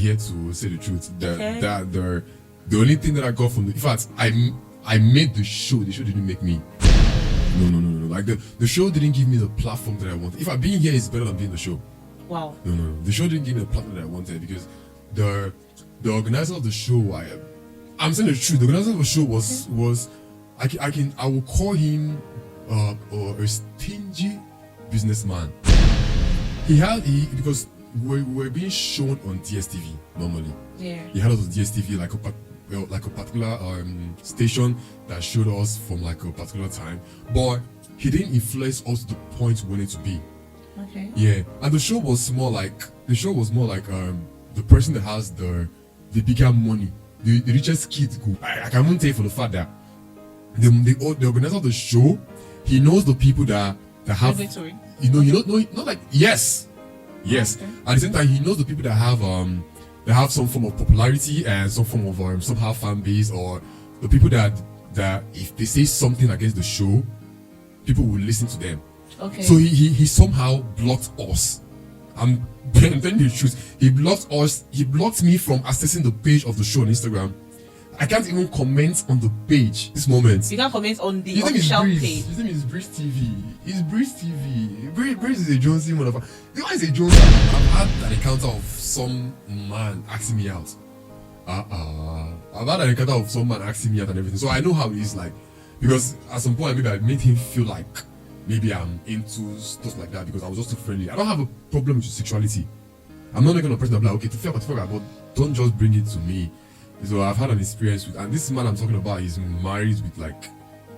here to say the truth. The only thing that I got from in fact, I made the show. The show didn't make me. No. Like the show didn't give me the platform that I wanted. In fact, being here is better than being the show. Wow. No. The show didn't give me the platform that I wanted because the organizer of the show, I'm saying the truth. The organizer of the show was I will call him a stingy businessman. Because we're being shown on DSTV normally. Yeah. He had us on DSTV like a particular station that showed us from like a particular time, but he didn't influence us to the point we wanted to be. Okay. Yeah, and the show was more like the person that has the bigger money, the richest kid go. I can even tell you for the fact that the organizer of the show, he knows the people that have not like yes. Okay. At the same time, he knows the people that have some form of popularity and some form of somehow fan base, or the people that if they say something against the show, people will listen to them. Okay. So he somehow blocked us. I'm telling the truth. He blocked us. He blocked me from accessing the page of the show on Instagram. I can't even comment on the page this moment. You can't comment on the official page. His name is Breeze TV. It's Breeze TV. Breeze is a Jonesy motherfucker. The guy is a Jonesy. I've had an encounter of some man asking me out. I've had an encounter of some man asking me out and everything. So I know how it is like. Because at some point maybe I made him feel like maybe I'm into stuff like that because I was just too friendly. I don't have a problem with sexuality. I'm not gonna person that like, okay, to fuck, but don't just bring it to me. So I've had an experience with, and this man I'm talking about is married with like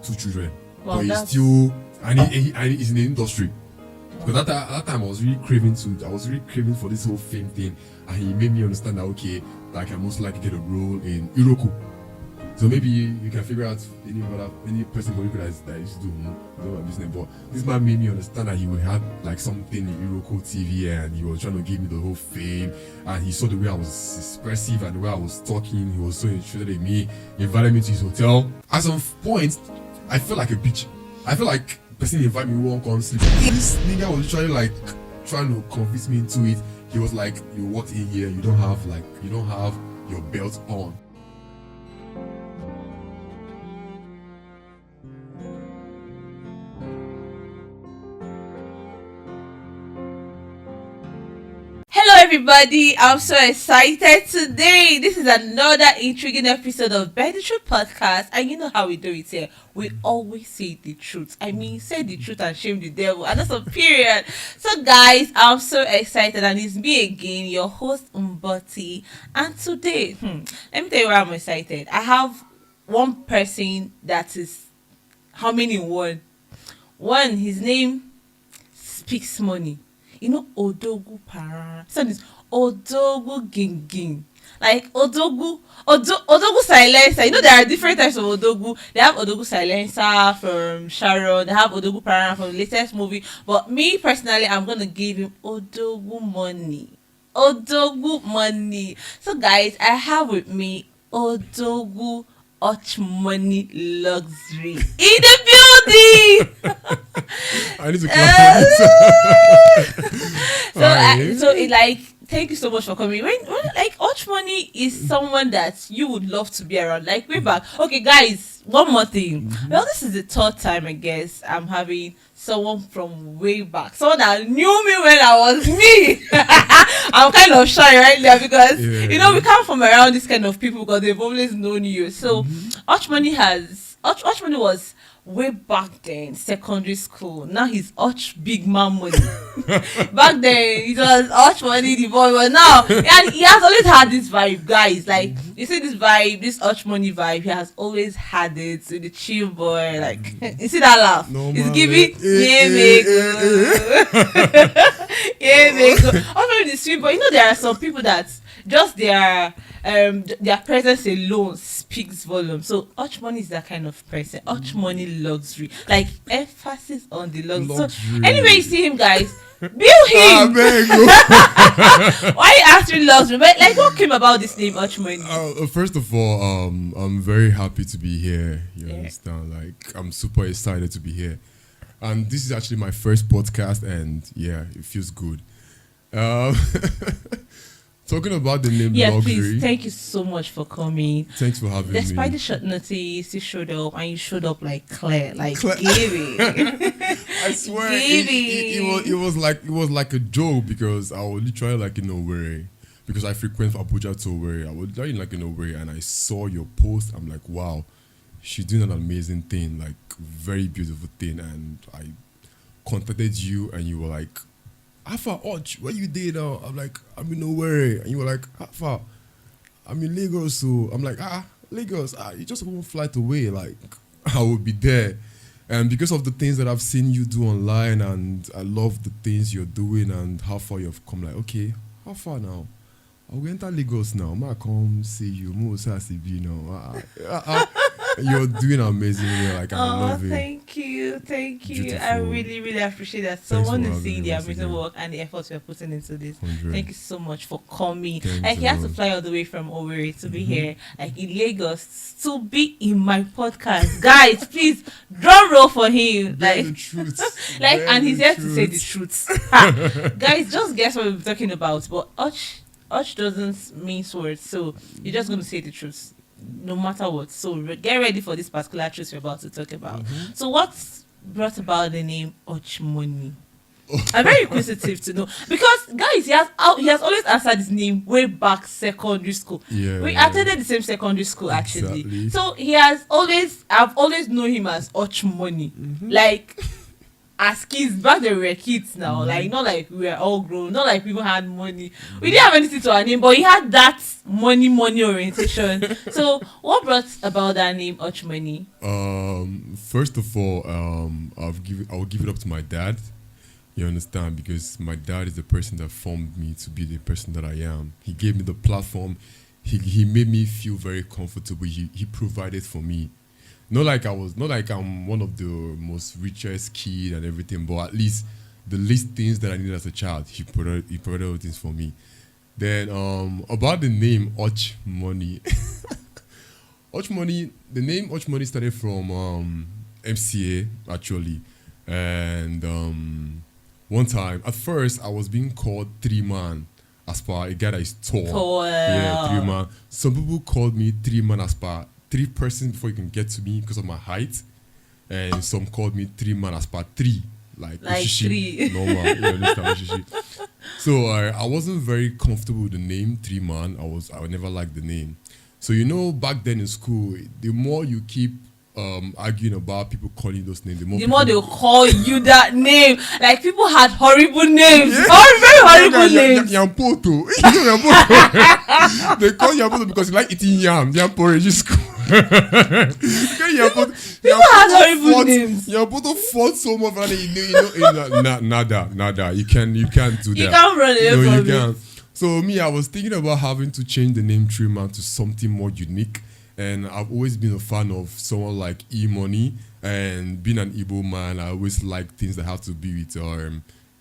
2 children, well, but he's still and he's in the industry. Because at that time I was really craving for this whole fame thing, and he made me understand that okay, like I most likely get a role in IROKO. So maybe you can figure out any person that used to do my business. But this man made me understand that he would have like something in IROKO TV, and he was trying to give me the whole fame. And he saw the way I was expressive and the way I was talking. He was so interested in me. He invited me to his hotel. At some point, I felt like a bitch. I felt like person invited me won't come sleep. This nigga was literally like trying to convince me into it. He was like, "You walked in here. You don't have your belt on." Hello everybody, I'm so excited today. This is another intriguing episode of Bear the Truth podcast, and you know how we do it here. We always say the truth. I mean, say the truth and shame the devil, and that's a period. So guys, I'm so excited, and it's me again, your host Mboti. And today, let me tell you why I'm excited. I have one person that is how many in one? One, his name speaks money. You know, Odogu Parara. So this Odogu Ginging. Like Odogu Silencer. You know, there are different types of Odogu. They have Odogu Silencer from Sharon. They have Odogu Parara from the latest movie. But me personally, I'm going to give him Odogu Money. Odogu Money. So guys, I have with me Odogu Hot Money Luxury in the building. I need to clap. Thank you so much for coming. When Hot Money is someone that you would love to be around, like way back. Okay, guys, one more thing. Well, this is the third time I guess I'm having someone from way back, someone that knew me when I was me. I'm kind of shy right there because you know we come from around this kind of people because they've always known you. So Hot Money was way back then secondary school. Now he's Hot Big Man Money. Back then it was Hot Money the boy, but now and he has always had this vibe, guys. Like you see this vibe, this Hot Money vibe, he has always had it. So the chill boy, like you see that laugh? No, he's man, giving Hot Money the sweet, but you know there are some people that just their presence alone speaks volume. So Hot Money is that kind of person. Hot Money Luxury, like emphasis on the luxury. So anyway, you see him, guys, bill him. Why you asking luxury? But like, what came about this name Hot Money? First of all, I'm very happy to be here. You understand? Like, I'm super excited to be here, and this is actually my first podcast, and yeah, it feels good. Talking about the name Yeah, luxury. please. Thank you so much for coming. Thanks for having Despite me. the short notice, you showed up and you showed up like Claire, like Claire. Gary. I swear it was like a joke because I was literally like in Owerri because I frequent Abuja to Owerri. I was literally like in Owerri and I saw your post. I'm like, wow, she's doing an amazing thing, like very beautiful thing. And I contacted you and you were like, Alpha, Och, what you did now? I'm like, I'm in Owerri. And you were like, Alpha, I'm in Lagos. So I'm like, Lagos, you just one flight away. Like, I will be there. And because of the things that I've seen you do online, and I love the things you're doing and how far you've come, like, okay, how far now? I'll enter Lagos now. I come see you. You're doing amazing. Like, I love it. Thank you. Beautiful. I really, really appreciate that. Thanks Someone for is having seeing me the once amazing again. work and the efforts we're putting into this. 100. Thank you so much for coming. Thanks Like, he a had to lot. fly all the way from Owerri to be here, like in Lagos, to be in my podcast. Guys, please drum roll for him. Bear Like, the truth. like, Bear and he's the here to say the truth. truth. Guys, just guess what we're talking about. But Och doesn't mean words, so you're just going to say the truth, no matter what. So get ready for this particular truth we're about to talk about. So what's brought about the name Och Money? I'm very inquisitive to know because guys, he has always answered his name way back secondary school. Yeah. We attended the same secondary school actually. Exactly. So I've always known him as Och Money. Like as kids, back then we were kids now, like not like we were all grown, not like we even had money. We didn't have anything to our name, but he had that money orientation. So what brought about that name Och Money? First of all, I'll give it up to my dad. You understand? Because my dad is the person that formed me to be the person that I am. He gave me the platform. He made me feel very comfortable. He provided for me. Not like I'm one of the most richest kid and everything, but at least the least things that I needed as a child, he provided all things for me. Then about the name Och Money. Och Money, the name Och Money started from MCA actually. And one time, at first I was being called 3-man as per a guy that is tall. Yeah, 3-man. Some people called me 3-man as per 3 persons before you can get to me because of my height, and some called me 3-man as per 3, like Ushishi, 3 normal. You understand Ushishi? So I wasn't very comfortable with the name 3-man. I never liked the name. So back then in school, the more you keep arguing about people calling those names, the more they'll call you that name. Like people had horrible names, very horrible names. Yampoto. They call Yampoto because you like eating yam porridge in school. People had horrible names. Yampoto fought so much that nada. You can't do that. You can't run away No, you from it. can't. So me, I was thinking about having to change the name 3-man to something more unique. And I've always been a fan of someone like E-Money, and being an Igbo man, I always like things that have to be with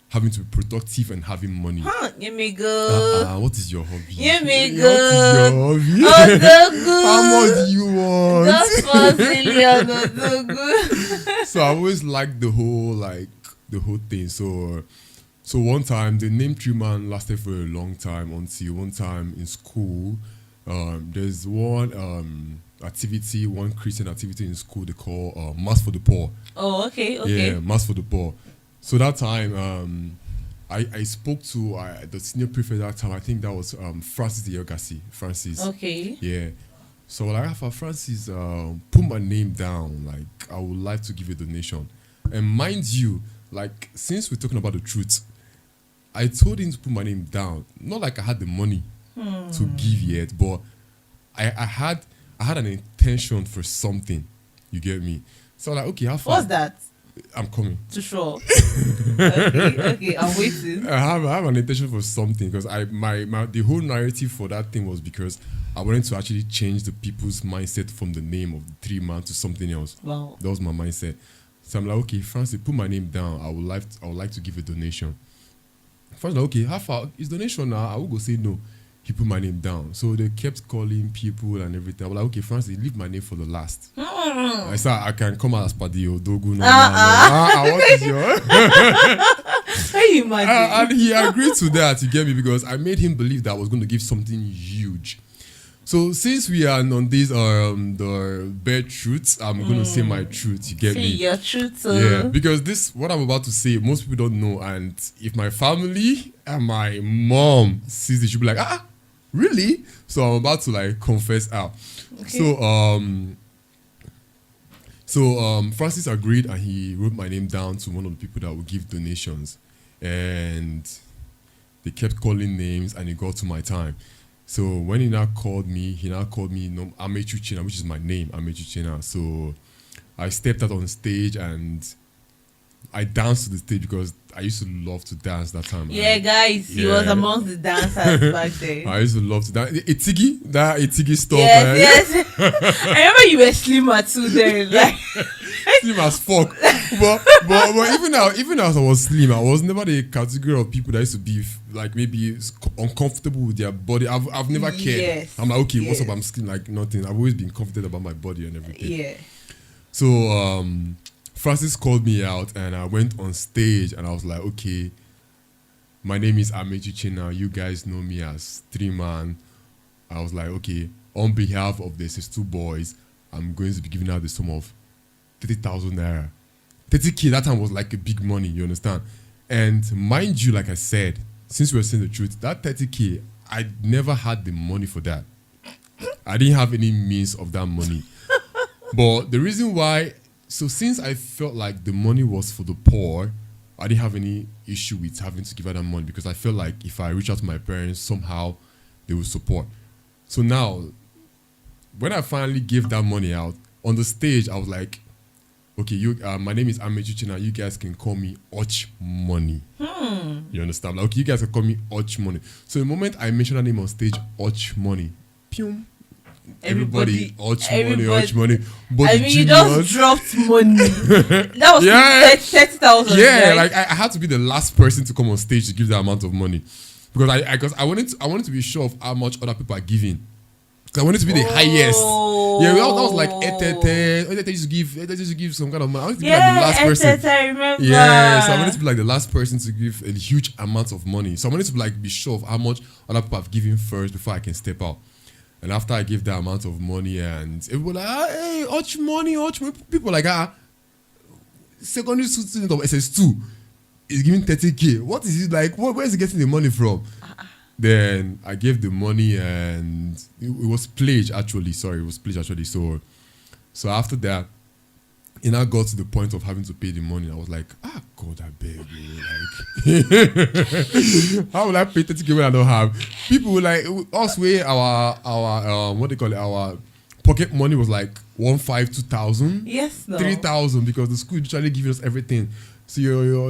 having to be productive and having money. You may go. What is your hobby? You may What go. is your hobby? Oh, go How much do you want? Just 4 million. Oh, good. So I always liked the whole thing. So one time the name 3-man lasted for a long time until one time in school. There's one Christian activity in school they call Mass for the Poor. Oh, okay. Yeah, Mass for the Poor. So that time, I spoke to the senior prefect that time. I think that was Francis Iyogasi. Francis. Okay. Yeah. So like, after Francis, put my name down. Like, I would like to give a donation. And mind you, like, since we're talking about the truth, I told him to put my name down. Not like I had the money to give yet, but I had an intention for something. You get me? So like, okay, how far? What's that? I'm coming. To show. Okay, I'm waiting. I have an intention for something because the whole narrative for that thing was because I wanted to actually change the people's mindset from the name of the 3-man to something else. Wow. That was my mindset. So I'm like, okay, Francis, put my name down. I would like to give a donation. Francis like, okay, how far is donation now? I will go say no. He put my name down. So they kept calling people and everything. I was like, okay, Francis, leave my name for the last. I said, I can come out as Padio, Dogu. What is your? When you imagine? And he agreed to that, you get me, because I made him believe that I was going to give something huge. So since we are on these the bare truths, I'm going to say my truth, you get Say me? your truth. Yeah, because this, what I'm about to say, most people don't know. And if my family and my mom sees it, she'll be like, really? So I'm about to like confess out. Okay. So Francis agreed, and he wrote my name down to one of the people that would give donations. And they kept calling names, and it got to my time. So when he now called me, Amechu Chena, which is my name, Amechu Chena. So I stepped out on stage and I danced to the stage because I used to love to dance that time. Yeah, guys, he was amongst the dancers back then. I used to love to dance. Itigi stuff. Yes. I remember you were slimmer too then. Like Slim as fuck. But even as I was slim, I was never the category of people that used to be like maybe uncomfortable with their body. I've never cared. Yes. I'm like, okay, what's up? I'm slim, like nothing. I've always been confident about my body and everything. Yeah. So Francis called me out, and I went on stage, and I was like, okay, my name is Amechi Chena. You guys know me as 3-Man. I was like, okay, on behalf of the S2 boys, I'm going to be giving out the sum of 30,000 naira. 30K that time was like a big money, you understand? And mind you, like I said, since we're saying the truth, that 30K, I never had the money for that. I didn't have any means of that money. But the reason why, so since I felt like the money was for the poor, I didn't have any issue with having to give out that money, because I felt like if I reach out to my parents, somehow they will support. So now, when I finally gave that money out, on the stage, I was like, okay, my name is Amechi Chena. You guys can call me Och Money. You understand? Like, okay, you guys can call me Och Money. So the moment I mentioned that name on stage, Och Money, pium, everybody Och Money. But I mean, you just dropped money. That was 30,000. Yeah, right? like I had to be the last person to come on stage to give that amount of money, because I wanted to be sure of how much other people are giving. I wanted to be the highest. Yeah, that was like Etete used to give some kind of money. I wanted to be like the last person. I remember. Yeah, so I wanted to be like the last person to give a huge amount of money. So I wanted to like be sure of how much other people have given first before I can step out. And after I gave that amount of money, and everybody like, hey, Och Money. People like, secondary student of SS2 is giving 30K. What is it like? Where is he getting the money from? Then I gave the money, and it was pledge actually. Sorry, it was pledge actually. So after that, it now got to the point of having to pay the money. I was like, God, I beg you. Like, how will I pay 30K when I don't have? People were like, us where our what they call it, our pocket money was like 2,000. Yes, no. 3,000, because the school usually giving us everything. So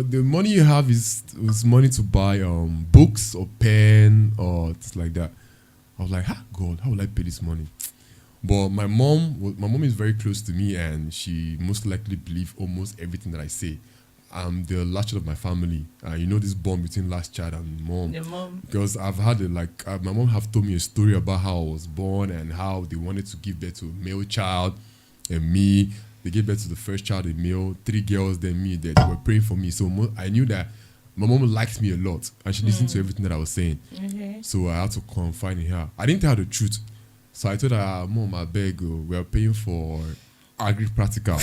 the money you have is money to buy books or pen or things like that. I was like, God, how will I pay this money? But my mom is very close to me, and she most likely believes almost everything that I say. I'm the last child of my family. You know this bond between last child and mom. Your mom. Because I've had my mom have told me a story about how I was born and how they wanted to give birth to a male child, and me. They gave birth to the first child, a male, 3 girls, then me. They were praying for me. So I knew that my mom liked me a lot, and she listened to everything that I was saying. Okay. So I had to confide in her. I didn't tell her the truth. So I told her, Mom, I beg you, we are paying for agri-practical.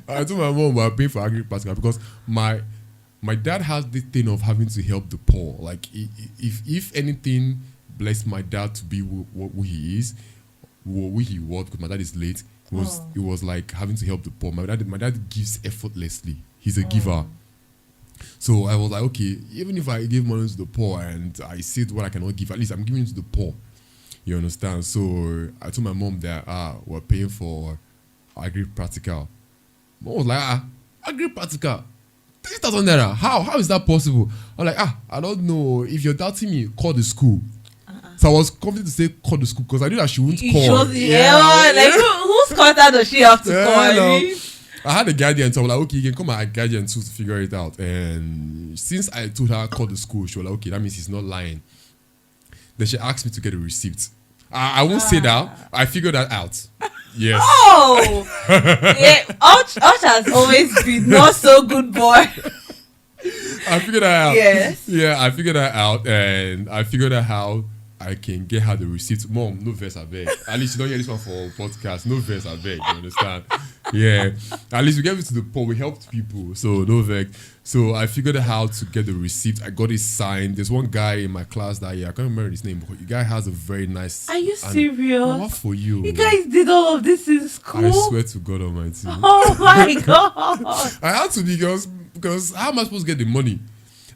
I told my mom we are paying for agri-practical because my dad has this thing of having to help the poor. Like, if anything blessed my dad to be who he is, who he was, because my dad is late, it was like having to help the poor. My dad gives effortlessly. He's a giver. So I was like, okay, even if I give money to the poor and I said what I cannot give, at least I'm giving it to the poor. You understand? So I told my mom that we're paying for agri-practical. Mom was like, agri-practical? 3,000 naira. How is that possible? I'm like, I don't know. If you're doubting me, call the school. So I was confident to say call the school because I knew that she wouldn't call. Like whose contact does she have to call? No. I had a guardian, so I was like, okay, you can call my guardian too to figure it out. And since I told her call the school, she was like, okay, that means he's not lying. Then she asked me to get a receipt. I won't say that. I figured that out. Yes. Oh, yeah. Ouch has always been not so good boy. I figured that out. Yes. Yeah, I figured that out, and I figured out how I can get her the receipt. Mom, no verse, I beg. At least you don't hear this one for podcast. No verse, I beg. You understand? Yeah. At least we get it to the point. We helped people, so no vex. So I figured out how to get the receipt. I got it signed. There's one guy in my class that I can't remember his name, but the guy has a very nice. Are you serious? What for you? You guys did all of this in school? I swear to God Almighty. Oh my God! I had to because how am I supposed to get the money?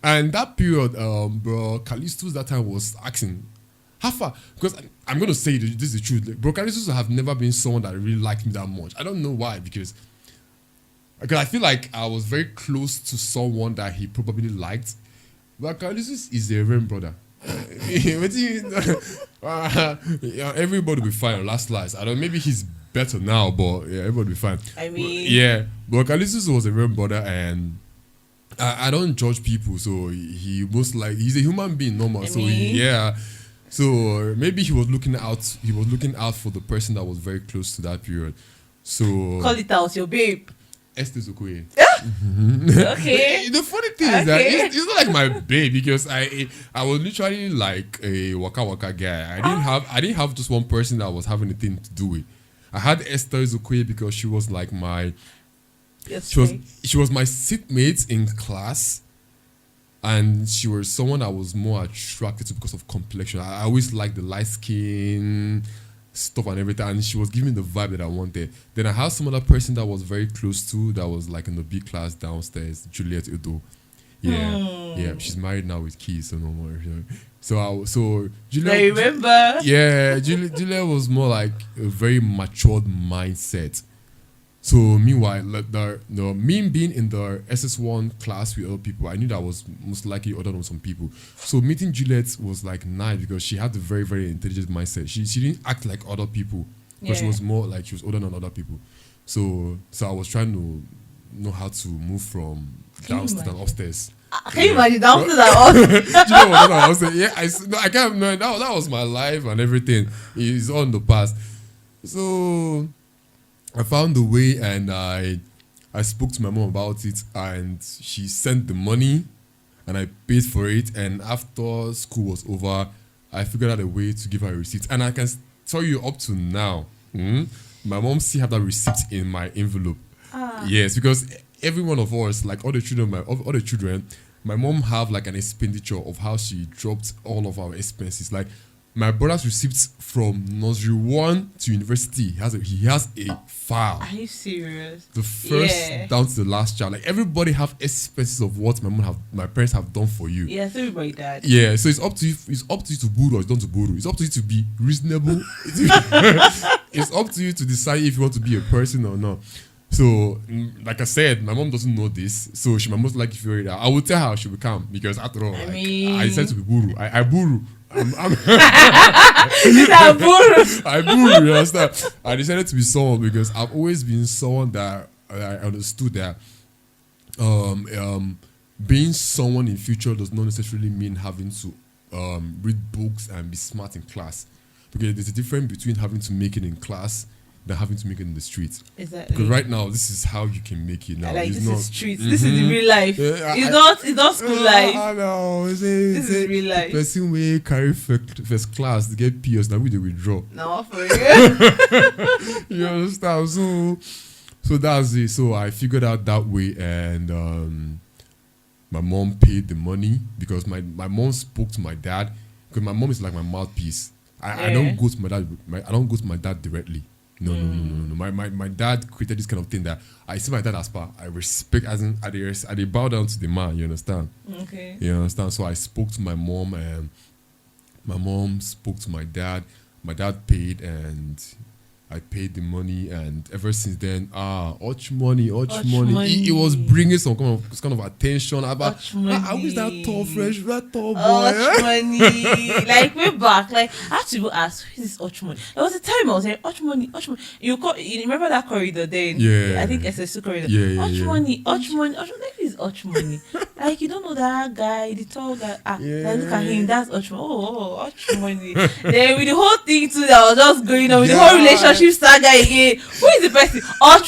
And that period, bro, Callisto's that time was asking, how far? Because I'm going to say this is the truth. Like, bro, Callisto's have never been someone that really liked me that much. I don't know why, because I feel like I was very close to someone that he probably liked. But Callisto's is a reverend brother. Everybody will be fine on last lies. I don't. Maybe he's better now, but yeah, everybody will be fine. I mean, yeah, but Callisto's was a reverend brother, and I don't judge people, so he most like he's a human being, normal. So yeah, so maybe he was looking out. He was looking out for the person that was very close to that period. So call it out, your babe. S3EP05. Okay. The funny thing is that it's not like my babe, because I was literally like a waka guy. I didn't have just one person that was having a thing to do with. I had S3EP05 because she was like my. Yes, she was my seatmate in class, and she was someone I was more attracted to because of complexion. I always liked the light skin stuff and everything, and she was giving me the vibe that I wanted. Then I had some other person that was very close to, that was like in the B class downstairs, Juliet Udo. Yeah, she's married now with kids, so no more. So Juliet. I remember. Yeah, Juliet was more like a very matured mindset. So meanwhile, me being in the SS1 class with other people, I knew that I was most likely older than some people. So meeting Juliet was like nice because she had a very, very intelligent mindset. She didn't act like other people, because she was more like she was older than other people. So I was trying to know how to move from downstairs and upstairs. Can you imagine downstairs and upstairs? Yeah, I can't remember. That was my life and everything. It's all in the past. So I found the way, and I spoke to my mom about it, and she sent the money, and I paid for it. And after school was over, I figured out a way to give her a receipt. And I can tell you, up to now, my mom still have that receipt in my envelope. Yes, because every one of us, like all the children, my mom have like an expenditure of how she dropped all of our expenses. Like my brother's receipts from nursery 1 to university, he has a file. Are you serious? The first down to the last child. Like everybody have expenses of what my parents have done for you. Yes, everybody did. Yeah, so it's up to you. It's up to you to borrow or it's not to borrow. It's up to you to be reasonable. It's up to you to decide if you want to be a person or not. So, like I said, my mom doesn't know this, so she might most likely figure it out. I will tell her she will come, because after all, I decided to be buru. I buru. I buru, you understand? I decided to be someone because I've always been someone that I understood that being someone in future does not necessarily mean having to read books and be smart in class. Because there's a difference between having to make it in class than having to make it in the streets. Exactly. Because right now, this is how you can make it now. Like, it's this not, is streets. This is the real life. It's not school life. I know. This is real life. The person will carry first class to get PS, now we they withdraw. No, for real. You understand? So that's it. So I figured out that way, and my mom paid the money because my mom spoke to my dad, because my mom is like my mouthpiece. I don't go to my dad. I don't go to my dad directly. No. My dad created this kind of thing that I see my dad as part. I respect, as in I bow down to the man. You understand? Okay. You understand? So I spoke to my mom, and my mom spoke to my dad. My dad paid, and I paid the money, and ever since then, much money. It was bringing some kind of attention about. I wish that tall, fresh, that tall boy. Much money. Like way back, like I have to go ask, who is this much money? There was a time I was saying, much money. You remember that corridor then? Yeah. I think SS2 corridor. Yeah. Money. Like who is much money? Like you don't know that guy, the tall guy. Like look at him, that's much money. Oh, much money. Then with the whole thing too that was just going on with the whole relationship relationship saga again. Who is the person?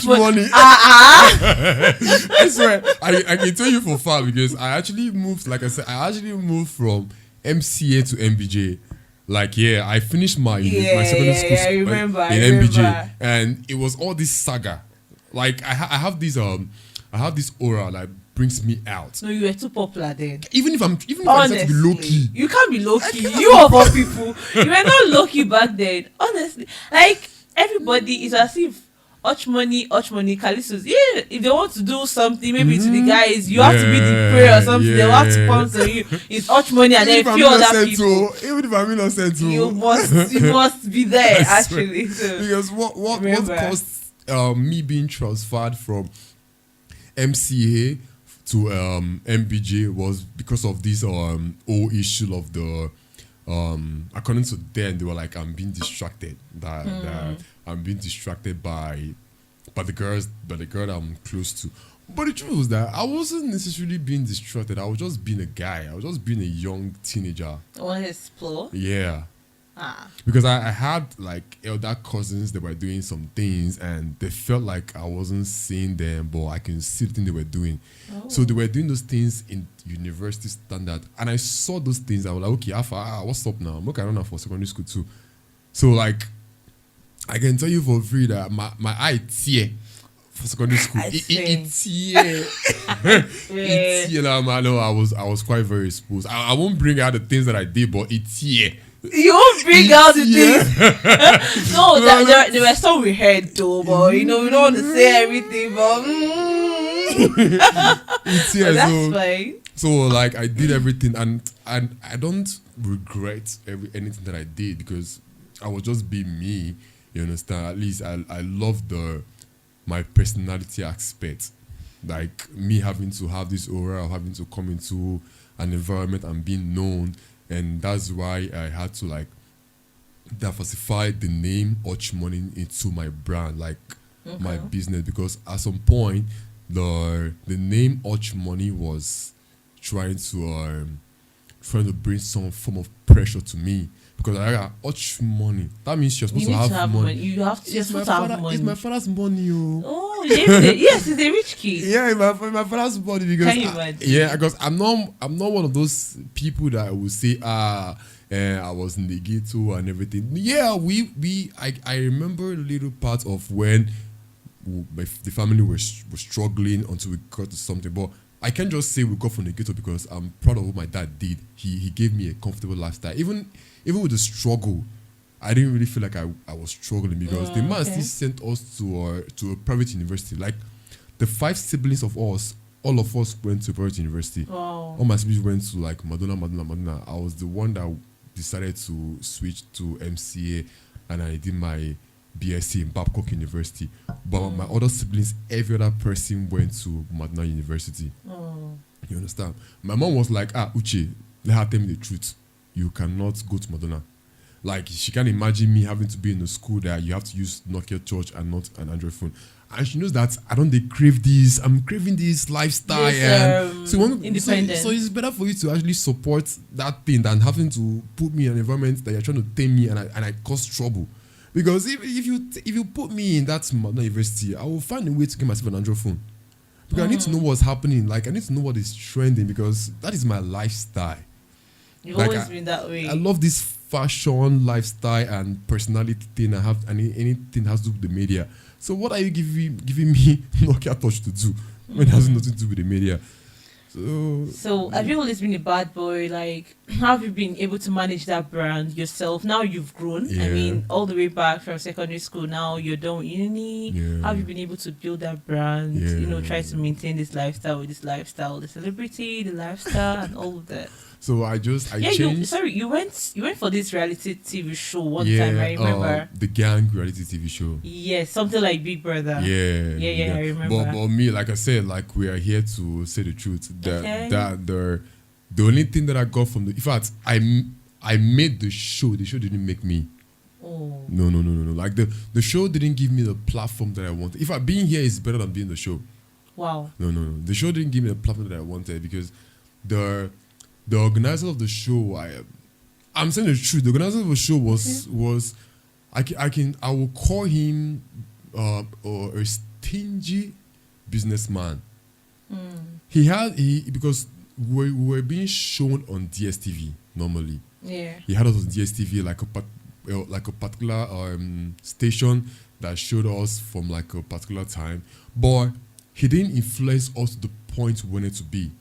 Money. I swear, I can tell you for far because I actually moved. Like I said, I actually moved from MCA to MBJ. Like I finished my secondary school I remember, in MBJ, and it was all this saga. Like I have this aura that brings me out. No, you were too popular then. Even if I decide to be low key, you can't be low key. You of all people, you were not low key back then. Honestly, like everybody is as if money, Callisto's. Yeah, if they want to do something, maybe to the guys, you have to be the prayer or something. They have to sponsor you. It's money, and then few other people. Even if I'm innocent, you must be there actually. So, because what caused me being transferred from MCA to MBJ was because of this whole issue of the according to them, they were like, I'm being distracted. That I'm being distracted by the girl that I'm close to. But the truth was that I wasn't necessarily being distracted. I was just being a guy. I was just being a young teenager. I want to explore. Yeah. Because I had like elder cousins that were doing some things and they felt like I wasn't seeing them, but I can see the thing they were doing. So they were doing those things in university standard, and I saw those things. I was like, okay, what's up now? I'm okay, I don't know for secondary school too. So like, I can tell you for free that my eye tear for secondary school. I was quite very exposed. I won't bring out the things that I did, but it tear. You won't bring out the things. No, there were some we heard though, but we don't want to say everything, but that's fine. So like I did everything, and I don't regret anything that I did because I was just being me. You understand? At least I love my personality aspect, like me having to have this aura of having to come into an environment and being known. And that's why I had to like diversify the name Money into my brand, like my business, because at some point the name Money was trying to bring some form of pressure to me, because I got money. That means you're supposed to have money. You're supposed to have money. It's my father's money, Oh, yes, he's a rich kid. Yeah, my father's money, because can you imagine? because I'm not one of those people that will say I was in the ghetto and everything. Yeah, I remember a little part of when the family was struggling until we got to something, but I can't just say we got from the ghetto because I'm proud of what my dad did. He gave me a comfortable lifestyle. Even with the struggle, I didn't really feel like I was struggling, because the man still sent us to a private university. Like the 5 siblings of us, all of us went to a private university. Wow. All my siblings went to like Madonna. I was the one that decided to switch to MCA, and I did my BSc in Babcock University. But my other siblings, every other person went to Madonna University. You understand? My mom was like, Uche, let her tell me the truth. You cannot go to Madonna. Like, she can't imagine me having to be in a school that you have to use Nokia touch and not an Android phone. And she knows that I don't crave this. I'm craving this lifestyle. And so independent. So it's better for you to actually support that thing than having to put me in an environment that you're trying to tame me and I cause trouble. Because if you put me in that Madonna University, I will find a way to get myself an Android phone. Because I need to know what's happening. Like, I need to know what is trending, because that is my lifestyle. You've always been that way. I love this fashion, lifestyle, and personality thing. I have anything has to do with the media. So what are you giving me Nokia touch to do when it has nothing to do with the media? So have you always been a bad boy? Like, how have you been able to manage that brand yourself? Now you've grown. Yeah. I mean, all the way back from secondary school. Now you're done with uni. Yeah. How have you been able to build that brand? Yeah. Try to maintain this lifestyle with this lifestyle, the celebrity, the lifestyle, and all of that. So I changed. You went for this reality TV show one time. I remember the gang reality TV show. Yes, something like Big Brother. Yeah. I remember. But me, like I said, like we are here to say the truth. The only thing that I got from in fact, I made the show. The show didn't make me. Oh. No. Like the show didn't give me the platform that I wanted. In fact, being here is better than being the show. Wow. No. The show didn't give me the platform that I wanted, because the organizer of the show, I'm saying the truth. The organizer of the show was I will call him a stingy businessman. Because we were being shown on DSTV normally. Yeah. He had us on DSTV like a particular station that showed us from like a particular time, but he didn't influence us to the point we wanted to be.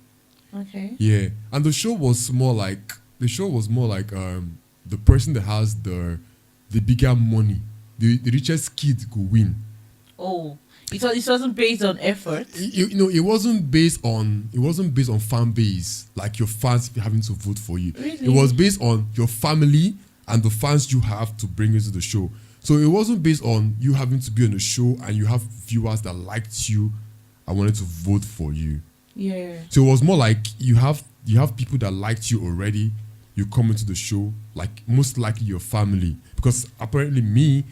Okay. Yeah, and the show was more like the person that has the bigger money, the richest kid could win. Oh, it wasn't based on effort. It wasn't based on fan base, like your fans having to vote for you. Really? It was based on your family and the fans you have to bring into the show. So it wasn't based on you having to be on the show and you have viewers that liked you and wanted to vote for you. Yeah. So it was more like you have people that liked you already. You come into the show, like most likely your family, because apparently me,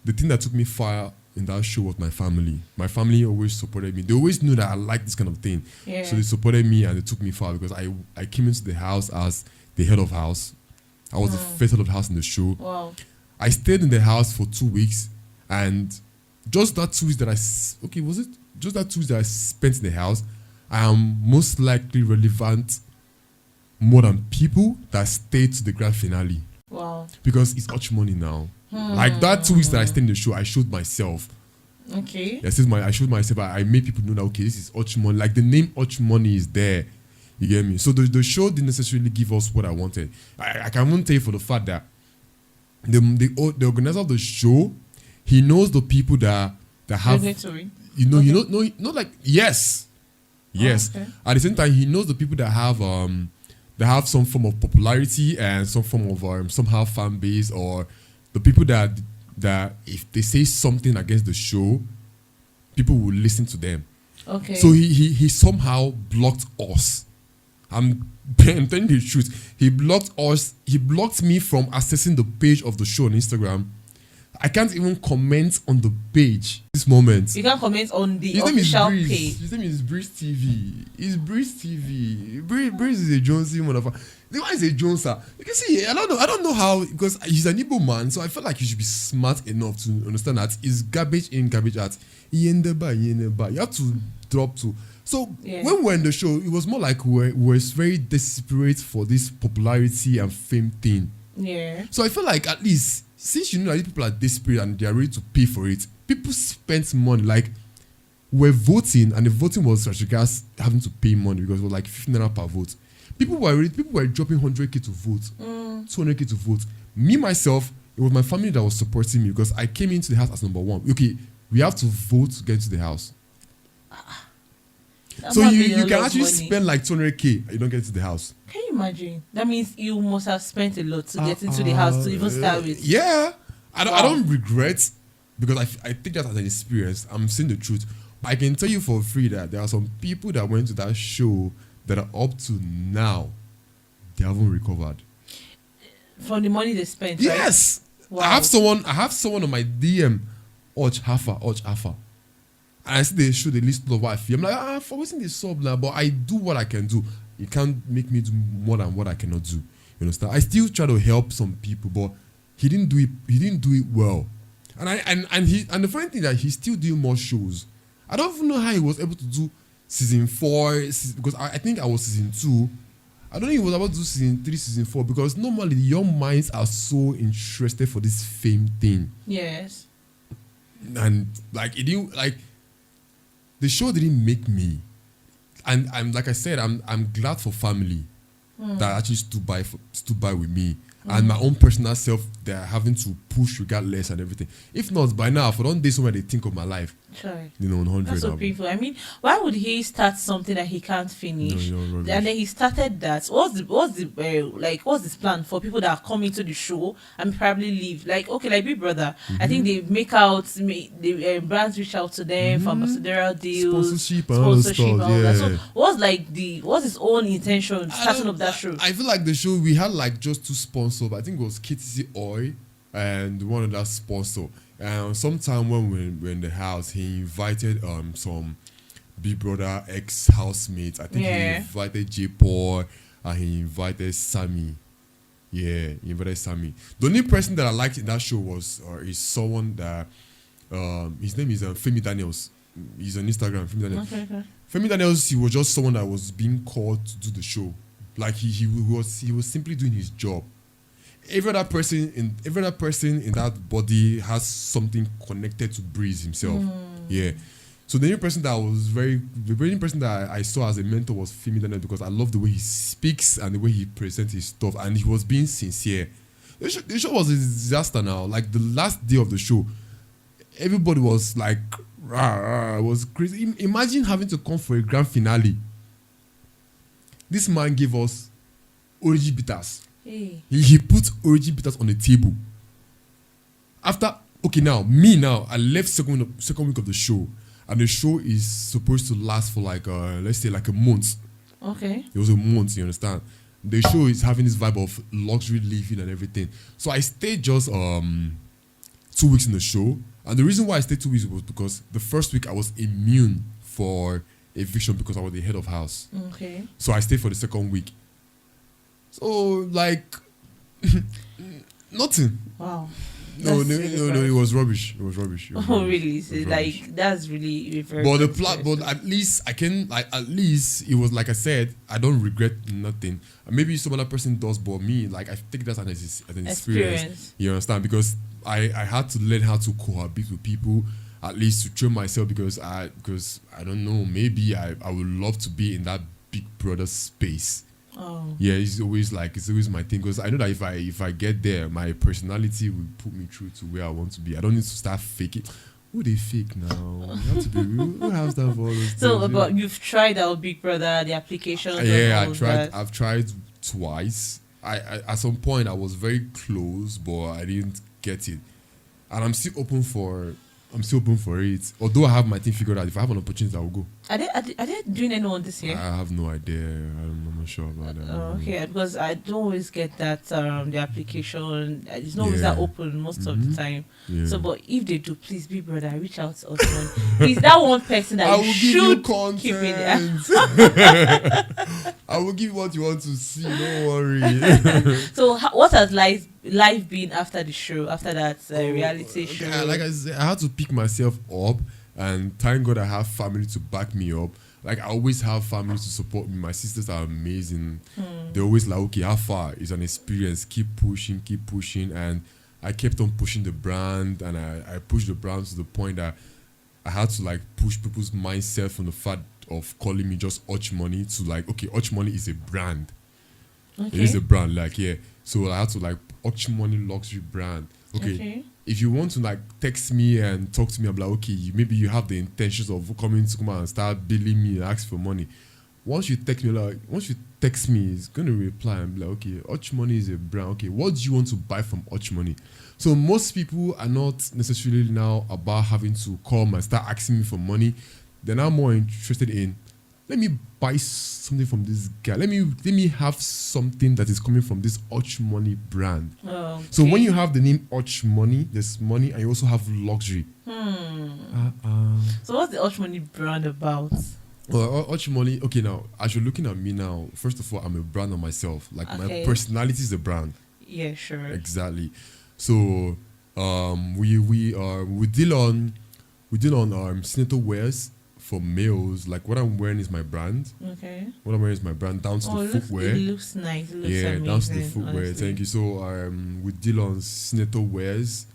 the thing that took me far in that show was my family. My family always supported me. They always knew that I liked this kind of thing. Yeah. So they supported me and they took me far because I came into the house as the head of house. I was the first head of house in the show. Wow. I stayed in the house for 2 weeks, and just that 2 weeks that I spent in the house, I am most likely relevant more than people that stayed to the grand finale. Wow. Because it's much money now. Like that 2 weeks that I stayed in the show, I showed myself. Okay. I showed myself. I made people know that okay, this is Och Money. Like the name Och Money is there. You get me? So the show didn't necessarily give us what I wanted. I can even tell you for the fact that the organizer of the show, he knows the people that have Regulatory. not like yes. Okay. At the same time, he knows the people that have some form of popularity and some form of somehow fan base, or the people that if they say something against the show, people will listen to them. Okay. So he somehow blocked us. I'm telling you the truth. He blocked us. He blocked me from accessing the page of the show on Instagram. I can't even comment on the page this moment. You can't comment on the His name is official Breeze. page. His name is Breeze TV. It's Breeze TV. Breeze is a Jonesy motherfucker. The one is a Joneser. You can see, I don't know how, because he's an Igbo man, so I feel like he should be smart enough to understand that it's garbage in, garbage out. You have to drop to. So when we were in the show, it was more like we were very desperate for this popularity and fame thing. Yeah. So I feel like at least, since you know that these people are desperate and they are ready to pay for it, people spent money. Like, we're voting, and the voting was as regards having to pay money because it was like 15 naira per vote. People were dropping 100k to vote, 200k to vote. Me myself, it was my family that was supporting me because I came into the house as number one. Okay, we have to vote to get into the house. So you can actually spend like 200k and you don't get into the house. Can you imagine? That means you must have spent a lot to get into the house to even start with. Yeah. I don't regret, because I think that as an experience, I'm saying the truth. But I can tell you for free that there are some people that went to that show that are up to now, they haven't recovered. From the money they spent, right? Yes. Wow. I have someone on my DM, Och Hafa. And I see they show the list of what I feel. I'm like, for wasting the sub now, but I do what I can do. You can't make me do more than what I cannot do. You understand? I still try to help some people, but he didn't do it. He didn't do it well. And the funny thing is that he's still doing more shows. I don't even know how he was able to do season 4 because I think I was season 2. I don't think he was able to do season 3, season 4 because normally young minds are so interested for this fame thing. Yes. And like it didn't like. The show didn't make me, and I'm like I said, I'm glad for family that actually stood by with me, and my own personal self. They're having to push regardless and everything. If not, by now, for don't day somewhere they think of my life. Sure. You know, 100. That's so painful. I mean, why would he start something that he can't finish? And then he started that. What's this plan for people that come into the show and probably leave? Like, okay, like Big Brother. I think they the brands reach out to them for ambassadorial deals, sponsorship and all that. So what's his own intention starting up that show? I feel like the show we had like just 2 sponsors, but I think it was KTC Oil and one other sponsor. Sometime when we were in the house, he invited some Big Brother ex-housemates. I think he invited J Paul and he invited Sammy. Yeah, he invited Sammy. The only person that I liked in that show was is someone that his name is Femi Daniels. He's on Instagram. Femi Daniels. Okay. Femi Daniels, he was just someone that was being called to do the show. Like he was simply doing his job. Every other person in that body has something connected to Breeze himself. Yeah. So the only person that I saw as a mentor was Femi Daniels, because I love the way he speaks and the way he presents his stuff, and he was being sincere. The show was a disaster now. Like the last day of the show, everybody was like, rah, rah, it was crazy. Imagine having to come for a grand finale. This man gave us Origi bitters. Hey. He put Origi bitters on the table. After, I left second week of the show, and the show is supposed to last for like let's say like a month. Okay. It was a month, you understand? The show is having this vibe of luxury living and everything. So I stayed just 2 weeks in the show, and the reason why I stayed 2 weeks was because the first week I was immune for eviction because I was the head of house. Okay. So I stayed for the second week. So like nothing. Wow. No, That's really it was rubbish. It was rubbish. Oh, really? So, It was like, rubbish. that's really very. But good at least at least it was like I said, I don't regret nothing. Maybe some other person does, but me, like I take that as an experience. You understand? Because I had to learn how to cohabit with people, at least to train myself, because I don't know, maybe I would love to be in that big brother space. Oh. Yeah, it's always my thing, because I know that if I get there, my personality will put me through to where I want to be. I don't need to start faking. Who they fake now? You have to be real. Who has that for us? So, but you've tried our Big Brother, the application. Yeah, I've tried twice. I at some point I was very close, but I didn't get it, and I'm still open for it. Although I have my thing figured out, if I have an opportunity, I will go. Are they doing anyone this year? I have no idea. I'm not sure about that. Oh, okay, because I don't always get that the application. It's not always that open most of the time. Yeah. So, but if they do, please, Big Brother, reach out to us. Is that one person that I you will give should you content. keep in there? I will give you what you want to see. Don't worry. So, what has life been after the show? After that reality show? Like I said, I had to pick myself up, and thank God I have family to back me up. Like I always have family to support me. My sisters are amazing. They're always like, okay, how far? It's an experience. Keep pushing. And I kept on pushing the brand, and I pushed the brand to the point that I had to like push people's mindset from the fact of calling me just Och Money to like, okay, Och Money is a brand. Okay. It is a brand, like, yeah. So I had to like Och Money luxury brand. Okay. If you want to like text me and talk to me, I'm like, okay, maybe you have the intentions of coming to come out and start billing me and ask for money. Once you text me, it's gonna reply and be like, okay, Och Money is a brand. Okay, what do you want to buy from Och Money? So most people are not necessarily now about having to come and start asking me for money. They're now more interested in, let me buy something from this guy. Let me have something that is coming from this Och Money brand. Oh, okay. So when you have the name Och Money, there's money, and you also have luxury. So what's the Och Money brand about? Well, Och Money. Okay, now as you're looking at me now, first of all, I'm a brand of myself. Like my personality is a brand. Yeah, sure. Exactly. So we deal on senator wears for males. Like what I'm wearing is my brand. Okay. What I'm wearing is my brand, down to the footwear. It looks nice. It looks amazing, down to the footwear. honestly. Thank you. So we deal on senator wears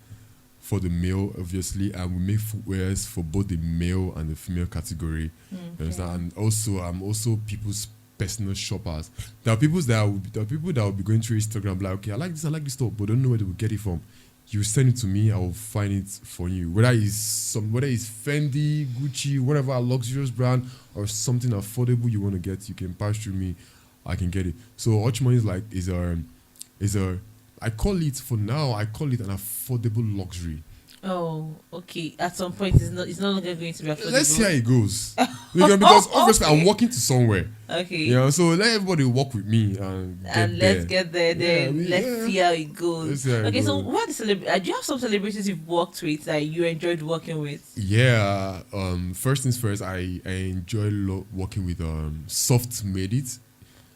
for the male, obviously, and we make footwears for both the male and the female category. You understand? And also, I'm also people's personal shoppers. There are people that will be going through Instagram like, okay, I like this stuff, but don't know where they will get it from. You send it to me, I will find it for you. Whether it's Fendi, Gucci, whatever luxurious brand, or something affordable you want to get, you can pass through me. I can get it. So Och Money is I call it an affordable luxury. Oh, okay. At some point, it's no longer going to be affordable. Let's see how it goes. Because obviously I'm walking to somewhere. Okay. You know, so let everybody walk with me and Let's get there then. Let's see how it goes. Okay, so what do you have some celebrities you've worked with that you enjoyed working with? Yeah. First things first, I enjoy working with Soft Made It.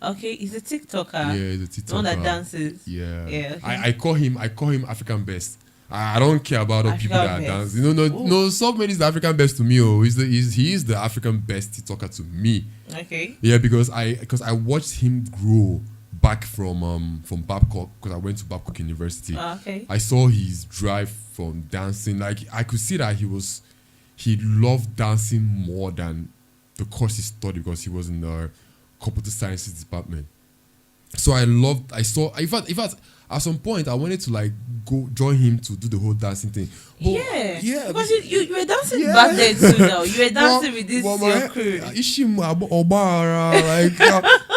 Okay, he's a TikToker. Yeah, he's a TikToker. The one that dances. Yeah. Yeah. Okay. I call him African best. I don't care about other people that African dance. best. No, somebody's the African best to me. Oh, he is the African best TikToker to me. Okay. Yeah, because I watched him grow back from Babcock, because I went to Babcock University. Okay. I saw his drive from dancing. Like, I could see that he loved dancing more than the course he studied, because he was in the computer sciences department. So in fact, at some point I wanted to like go join him to do the whole dancing thing. But, yeah. Because you were dancing back then too. Now you were dancing with this your crew. Like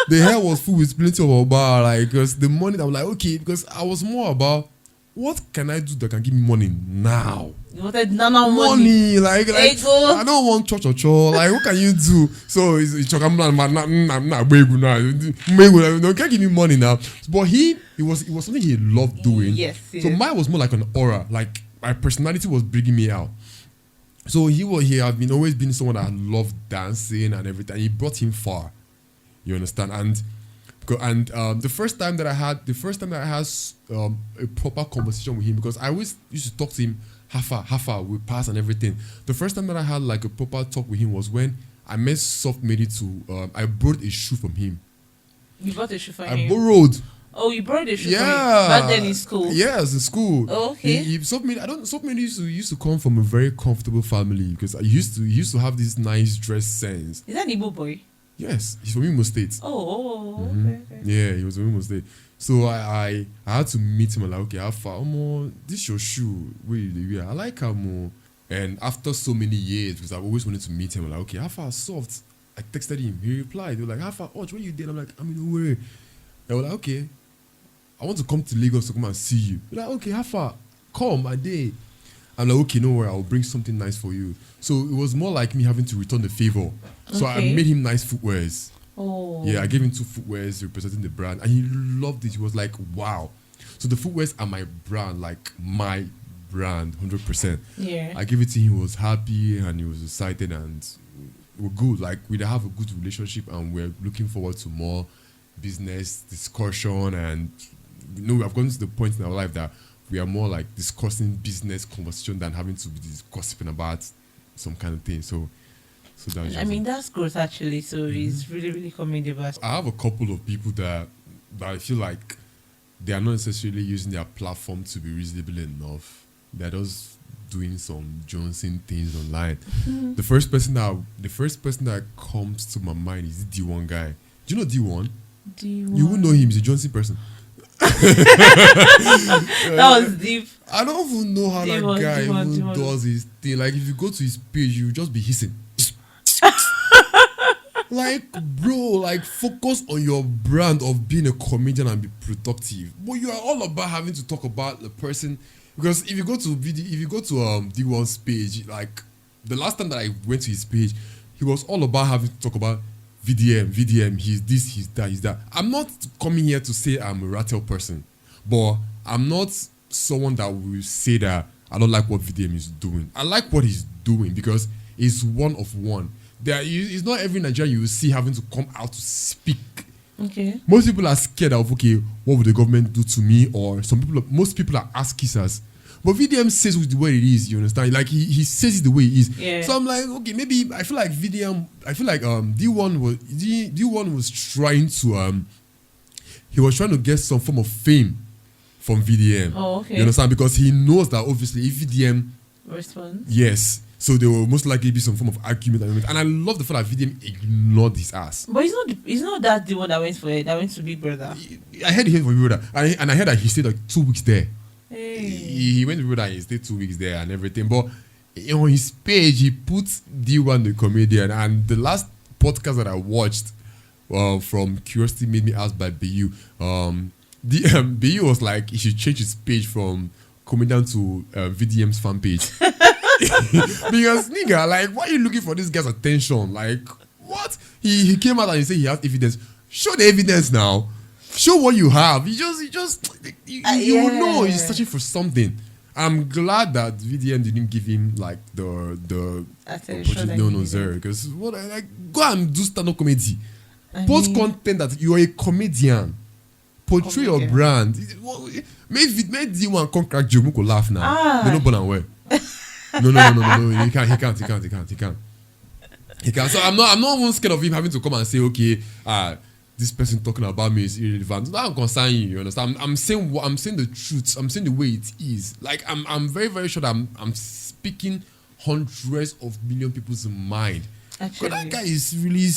the hair was full with plenty of oba. Like, because the money, I was like, okay, because I was more about what can I do that can give me money now. You wanted nano money. Like I don't want cho. Like, what can you do? So it's I'm not can't give me money now. But it was something he loved doing. Yes. So mine was more like an aura. Like, my personality was bringing me out. So he had been always been someone that loved dancing and everything. He brought him far. You understand? And the first time that I had a proper conversation with him, because I always used to talk to him half far we pass and everything. The first time that I had like a proper talk with him was when I met Soft Medi to I borrowed a shoe from him. You bought a shoe for him? I borrowed. Oh, you borrowed a shoe from him back then in school? Yes, in school. Oh, okay. Soft Medi used to come from a very comfortable family, because he used to have this nice dress sense. Is that an Igbo boy? Yes, he's from Imo State. Okay. Yeah, he was from Imo State. So I had to meet him and like, okay, how far? This is your shoe. Where you wear? I like her more. And after so many years, because I've always wanted to meet him, I'm like, okay, how far? Soft. I texted him. He replied. They were like, how far? Where you did? I'm like, I'm in Owerri. They were like, okay, I want to come to Lagos to come and see you. They're like, okay, how far? Come a day. I'm like, okay, no worry, I'll bring something nice for you. So it was more like me having to return the favor. So I made him nice footwears. Oh. Yeah, I gave him 2 footwears representing the brand, and he loved it. He was like, wow. So the footwears are my brand, like my brand, 100%. Yeah. I gave it to him, he was happy, and he was excited, and we're good. Like, we have a good relationship, and we're looking forward to more business discussion. And we have gotten to the point in our life that we are more like discussing business conversation than having to be gossiping about some kind of thing. So that's that's growth actually. So it's really, really commendable. I have a couple of people that I feel like they are not necessarily using their platform to be reasonable enough. They're just doing some Johnson things online. The first person that comes to my mind is the D1 guy. Do you know D1? D1. You won't know him. He's a Johnson person. That was deep. I don't even know how that guy does his thing. Like, if you go to his page, you just be hissing. Like, bro, like, focus on your brand of being a comedian and be productive. But you are all about having to talk about the person, because if you go to D1's page, like the last time that I went to his page, he was all about having to talk about VDM, he's this, he's that. I'm not coming here to say I'm a rattle person, but I'm not someone that will say that I don't like what VDM is doing. I like what he's doing because it's one of one. It's not every Nigerian you will see having to come out to speak. Okay. Most people are scared of, okay, what would the government do to me? Or most people are ass kissers. But VDM says it the way it is, you understand? Like, he says it the way it is. Yeah. So I'm like, okay, maybe I feel like D1 was trying to he was trying to get some form of fame from VDM. Oh, okay. You understand? Because he knows that obviously if VDM responds. Yes. So there will most likely be some form of argument. And I love the fact that VDM ignored his ass. But it's not that the one that went to Big Brother. I heard he went for Big Brother. And I heard that he stayed like 2 weeks there. Hey. He went to Big Brother and he stayed 2 weeks there and everything. But on his page, he put D1 the comedian. And the last podcast that I watched from Curiosity Made Me Ask by BU, BU was like, he should change his page from comedian to VDM's fan page. Because nigga, like, why are you looking for this guy's attention? Like, what? He came out and he said he has evidence. Show the evidence now. Show what you have. You will know he's searching for something. I'm glad that VDM didn't give him like the attention. No, sir. Because go and do stand-up comedy. Post content that you are a comedian. Portray your brand. Make D1 come crack joke. Go laugh now. They don't burn away. No. He can't. So I'm not even scared of him having to come and say, okay, this person talking about me is irrelevant. That don't concern you understand? I'm saying the truth. I'm saying the way it is. Like I'm very, very sure that I'm speaking hundreds of million people's mind. Because that guy is really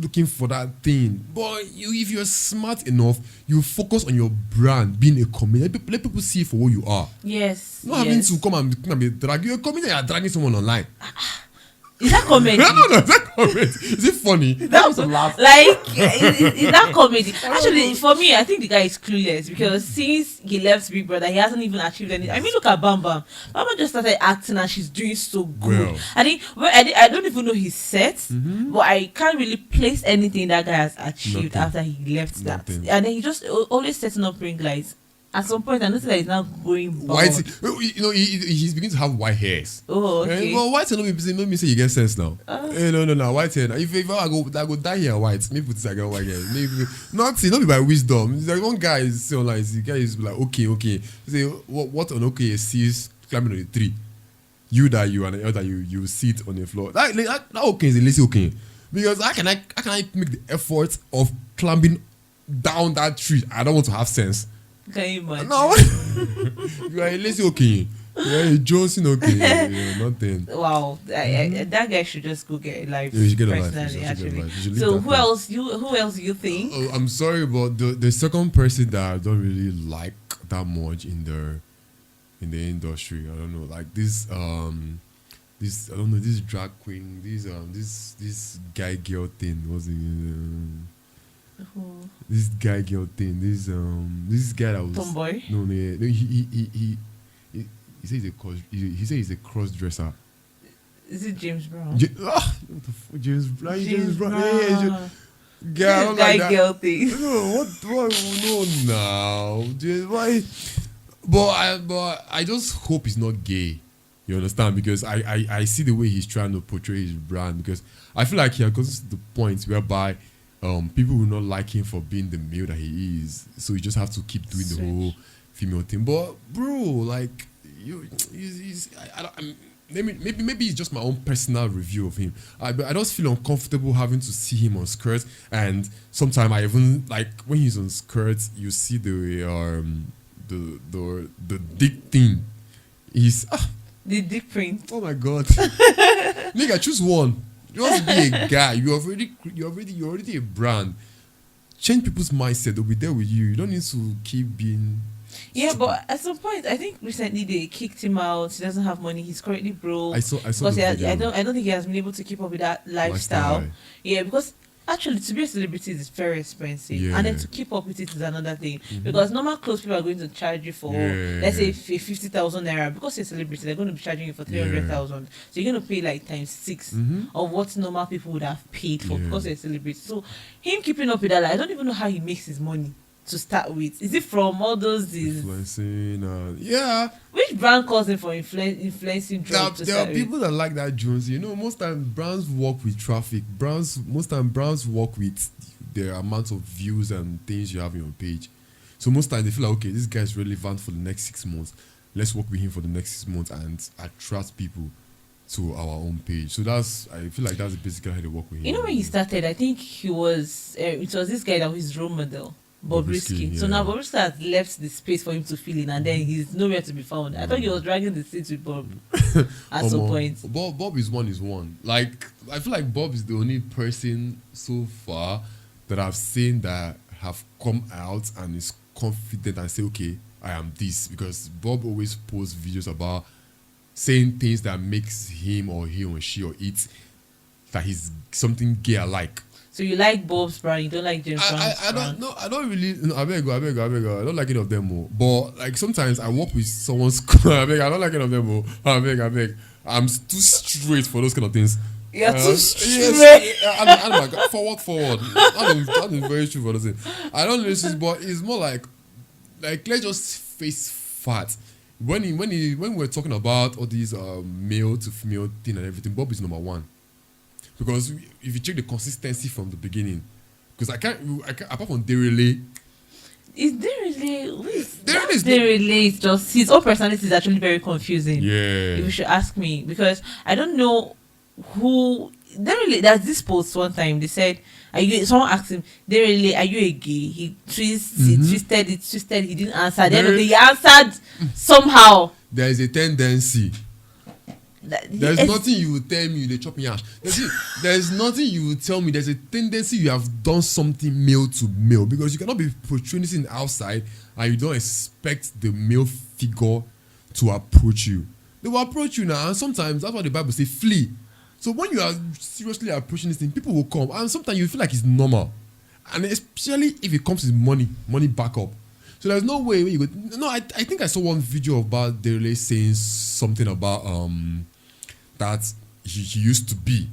looking for that thing. But if you're smart enough, you focus on your brand, being a comedian. Let people see you for who you are. Yes. Not having to come and be dragging. You're a comedian, you're dragging someone online. Is that comedy? No, is that comedy? Is it funny? That was a laugh. Like, is that comedy? Actually, for me, I think the guy is clueless because since he left Big Brother, he hasn't even achieved anything. I mean, look at Bam Bam. Bam Bam just started acting and she's doing so good. Well. I don't even know his set, but I can't really place anything that guy has achieved after he left that. And then he just always setting up ring lights. At some point, I noticed that he's now going bald. White, he's beginning to have white hairs. Oh, okay. Well, white hair no me say you get sense now. No, white hair. If I go dye hair white, maybe put this again white hair. Maybe not be by wisdom. Like one guy is saying like, the guy is like, okay. He say what on okay sees climbing on the tree. You and the other you sit on the floor. That okay is a lazy okay. Because how can I make the effort of climbing down that tree? I don't want to have sense. Can you imagine? No, you are a lazy okay. You are a Johnson okay. Nothing. Wow, that guy should just go get a life. Yeah, you should get a life. Actually. So who else do you think? I'm sorry, but the second person that I don't really like that much in the industry, I don't know, like this I don't know, this drag queen, this guy girl thing was this guy girl thing. This guy that was tomboy. No, he says he's a cross dresser. Is it James Brown? James Brown. Yeah, guy girl thing. No, no, now. Why? But I just hope he's not gay. You understand? Because I see the way he's trying to portray his brand. Because I feel like he has gotten to the point whereby people will not like him for being the male that he is, so you just have to keep doing the whole female thing. But bro, like maybe it's just my own personal review of him. I just feel uncomfortable having to see him on skirts, and sometimes I even like when he's on skirts, you see the dick thing. He's the dick print. Oh my god, nigga, choose one. Just be a guy. You're already a brand. Change people's mindset. They'll be there with you. You don't need to keep being. Yeah, but at some point, I think recently they kicked him out. He doesn't have money. He's currently broke. I saw. Because I don't think he has been able to keep up with that lifestyle. Yeah, because actually to be a celebrity is very expensive, and then to keep up with it is another thing. Because normal clothes people are going to charge you for, let's say 50,000 naira. Because you're a celebrity, they're going to be charging you for 300,000. So you're going to pay like times 6 of what normal people would have paid for because you're a celebrity. So him keeping up with that, I don't even know how he makes his money to start with. Is it from all those influencing? Which brand calls him for influencing drugs? There are people that like that Jones. You know, most times brands work with traffic. Most times brands work with the amount of views and things you have on your page. So most times they feel like, okay, this guy is relevant for the next 6 months. Let's work with him for the next 6 months and attract people to our own page. So I feel like that's basically how they work with him. You know, when he started, I think it was this guy that was his role model. Bobrisky. Yeah. So now Bobrisky has left the space for him to fill in, and then he's nowhere to be found. I thought he was dragging the seat with Bob at some point. Bob is one. Like, I feel like Bob is the only person so far that I've seen that have come out and is confident and say, okay, I am this. Because Bob always posts videos about saying things that makes him or she or it that he's something gay alike. So you like Bob's brand, you don't like James Brown's brand? I don't really. No, I beg. I don't like any of them more. But like sometimes I work with someone's. I don't like any of them more. I beg. I'm too straight for those kind of things. You're too straight. Yes, I'm like forward. I'm very true for those things. I don't listen, but it's more like let's just face facts. When we're talking about all these male to female thing and everything, Bob is number one. Because if you check the consistency from the beginning, Because I can't apart from Derele. Is Derele? Derele is Derele is just his own personality is actually very confusing. Yeah. If you should ask me, because I don't know who Derele. There's this post one time they said, "Are you?" Someone asked him, "Derele, are you a gay?" He twisted it. He didn't answer. At the end of the day, he answered somehow. There is a tendency. There's Yes. nothing you will tell me, they chop me ash. There's nothing you will tell me. There's a tendency you have done something male to male because you cannot be portraying this in the outside and you don't expect the male figure to approach you. They will approach you now, and sometimes that's what the Bible says, flee. So when you are seriously approaching this thing, people will come, and sometimes you feel like it's normal, and especially if it comes with money back up. So there's no way you go. No, I think I saw one video about Derele saying something about that he used to be.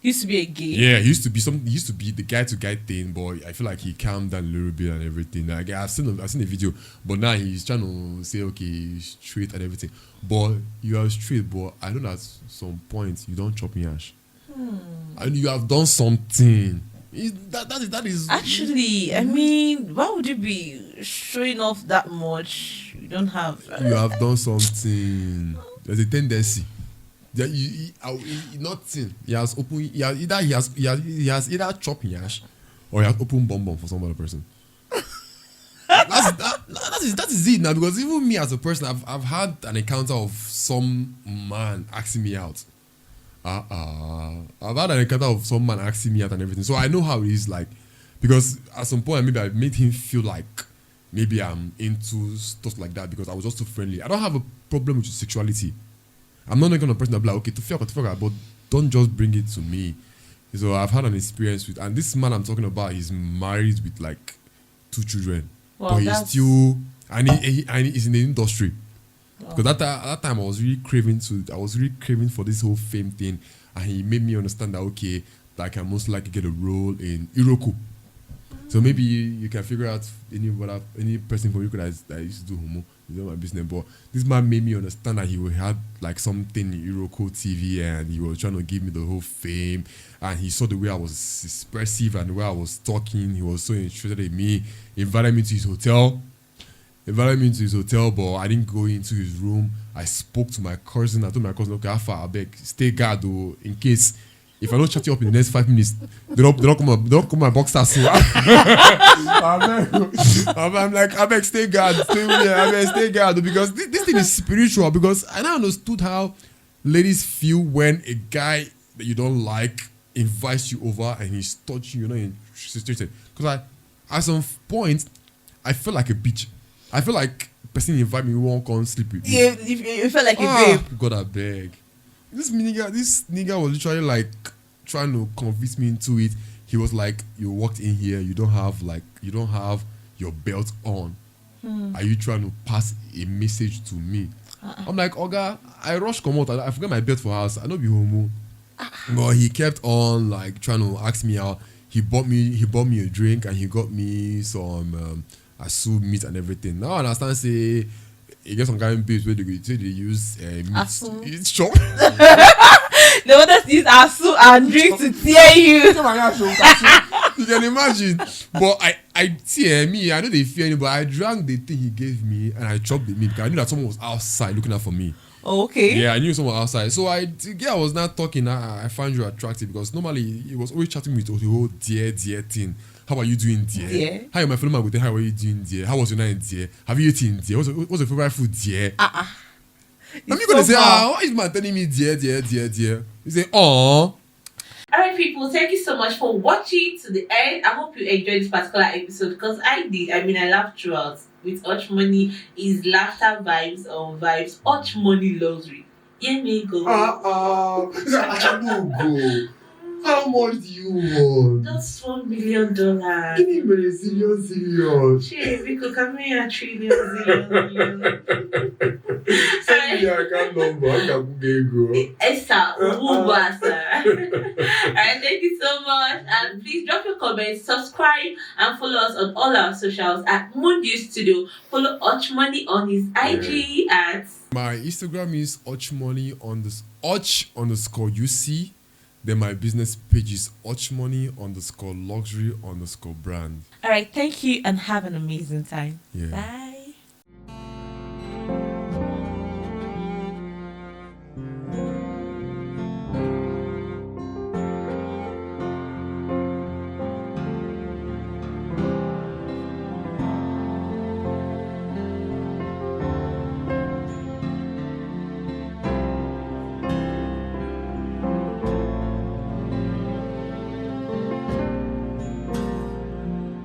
He used to be a gay. Yeah, he used to be something. He used to be the guy to guy thing, but I feel like he calmed down a little bit and everything. Like I've seen a video, but now he's trying to say okay, he's straight and everything. But you are straight, but I know at some point you don't chop me ash, and you have done something. That is Actually, I mean, why would you be showing off that much? You don't have. You have done something. There's a tendency. That nothing. He has open. He has either chopped yash or he has open bomb for some other person. that is it now, because even me as a person, I've had an encounter of some man asking me out. I've had an encounter of some man asking me out and everything, so I know how it is like. Because at some point, maybe I made him feel like maybe I'm into stuff like that because I was just too friendly. I don't have a problem with sexuality. I'm not the kind of person that be like, okay, to fuck, but don't just bring it to me. So I've had an experience with, and this man I'm talking about, he's married with like 2 children, Well, but he's still, and he's in the industry. Because at that time I was really craving for this whole fame thing, and he made me understand that okay, that I can most likely get a role in IROKO. So maybe you can figure out any person from IROKO that used to do homo. It's not my business, but this man made me understand that he had like something in IROKO TV, and he was trying to give me the whole fame. And he saw the way I was expressive and the way I was talking. He was so interested in me. Invited me to his hotel. But I didn't go into his room. I spoke to my cousin. I told my cousin, okay, how far? I beg, stay guard though, in case if I don't chat you up in the next 5 minutes, they don't come my boxer. So I'm like, I beg, stay guard, stay guard, because this thing is spiritual. Because I now understood how ladies feel when a guy that you don't like invites you over and he's touching you, interested. Because at some point, I felt like a bitch. I feel like person invite me, won't come sleep with me. You felt like a babe. God, I beg. This nigga was literally like trying to convince me into it. He was like, you walked in here, you don't have your belt on. Are you trying to pass a message to me? I'm like, Oga, I rush come out. I forgot my belt for house. I know be homo. But he kept on like trying to ask me out. He bought me a drink and he got me some asu meat and everything. Now I understand say you get some kind of babes where they use meat. It's short. They want us to use asu and drink to tear you. You can imagine. But I know they fear me, but I drank the thing he gave me and I chopped the meat because I knew that someone was outside looking out for me. Oh, okay. Yeah, I knew someone outside. So I was not talking. I found you attractive because normally he was always chatting with the whole dear thing. How are you doing, dear? Yeah. How are my fellow man with how are you doing, dear? How was your night, dear? Have you eaten, dear? What's your favorite food, dear? I'm not gonna say, why is man telling me dear? You say, oh. Alright, people, thank you so much for watching to the end. I hope you enjoyed this particular episode because I did. I mean, I laughed throughout. With Hush Money is laughter vibes on vibes. Hush Money luxury. Yeah, me go. I will go. How much do you want? That's $1 million. Give me very serious. Shit, we could come here $1 trillion. Send me your account number. I can go. Esther, Alright, thank you so much. And please drop your comments, subscribe, and follow us on all our socials at Moondew Studio. Follow Hush Money on his IG at. My Instagram is Hush_UC. Then my business page is _luxury_brand. All right, thank you and have an amazing time. Yeah. Bye.